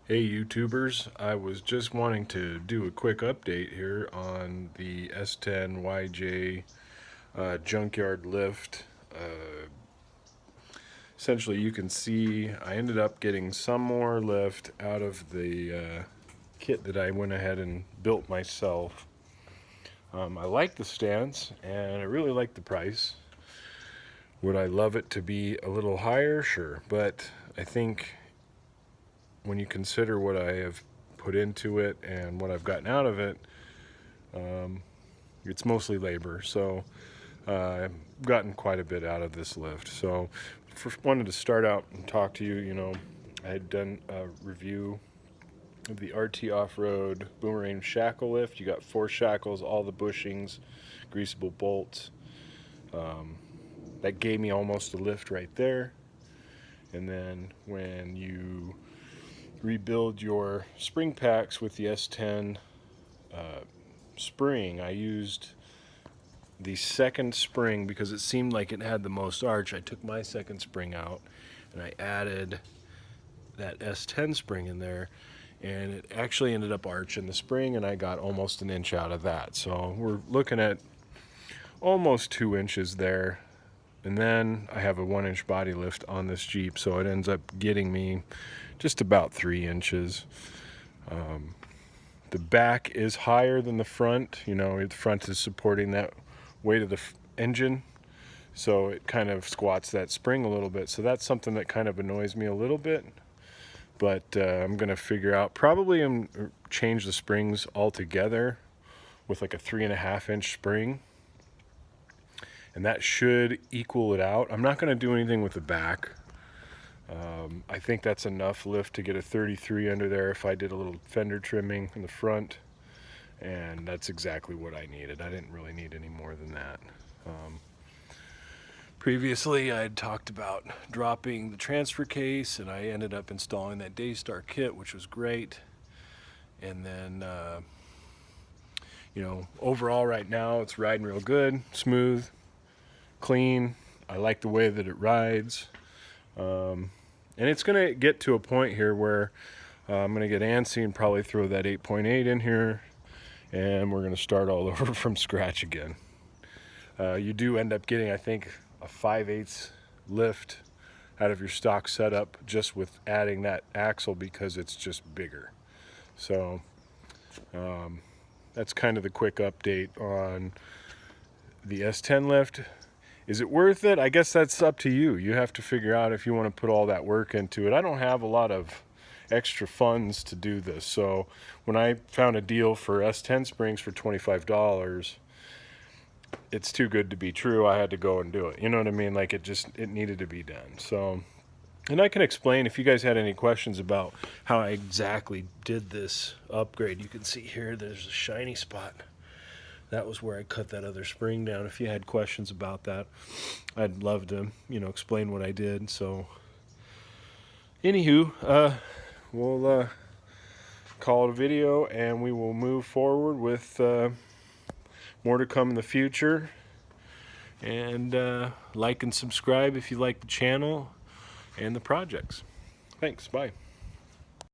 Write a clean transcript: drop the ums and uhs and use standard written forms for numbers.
Hey YouTubers, I was just wanting to do a quick update here on the S10 YJ junkyard lift. Essentially you can see I ended up getting some more lift out of the kit that I went ahead and built myself. I like the stance and I really like the price. Would I love it to be a little higher? Sure, but I think when you consider what I have put into it and what I've gotten out of it, it's mostly labor. So I've gotten quite a bit out of this lift. So wanted to start out and talk to you. I had done a review of the RT Off-Road Boomerang shackle lift. You got 4 shackles, all the bushings, greasable bolts. That gave me almost a lift right there. And then when you rebuild your spring packs with the S10 spring, I used the second spring because it seemed like it had the most arch. I took my second spring out and I added that S10 spring in there, and it actually ended up arching the spring, and I got almost an inch out of that. So we're looking at almost 2 inches there. And then I have a 1-inch body lift on this Jeep, so it ends up getting me just about 3 inches. The back is higher than the front. The front is supporting that weight of the engine, so it kind of squats that spring a little bit. So that's something that kind of annoys me a little bit. But I'm gonna figure out, probably change the springs altogether with like a 3.5-inch spring. And that should equal it out. I'm not going to do anything with the back. I think that's enough lift to get a 33 under there if I did a little fender trimming in the front. And that's exactly what I needed. I didn't really need any more than that. Previously, I had talked about dropping the transfer case, and I ended up installing that Daystar kit, which was great. And then, overall right now it's riding real good, smooth, clean. I like the way that it rides, and it's gonna get to a point here where I'm gonna get antsy and probably throw that 8.8 in here, and we're gonna start all over from scratch again. You do end up getting, I think, a 5/8 lift out of your stock setup just with adding that axle, because it's just bigger. So that's kind of the quick update on the S10 lift. Is it worth it? I guess that's up to you. You have to figure out if you want to put all that work into it. I don't have a lot of extra funds to do this. So when I found a deal for S10 springs for $25, it's too good to be true. I had to go and do it. You know what I mean? Like it needed to be done. So, and I can explain if you guys had any questions about how I exactly did this upgrade. You can see here there's a shiny spot. That was where I cut that other spring down. If you had questions about that, I'd love to, explain what I did. So, anywho, we'll call it a video, and we will move forward with more to come in the future. And like and subscribe if you like the channel and the projects. Thanks. Bye.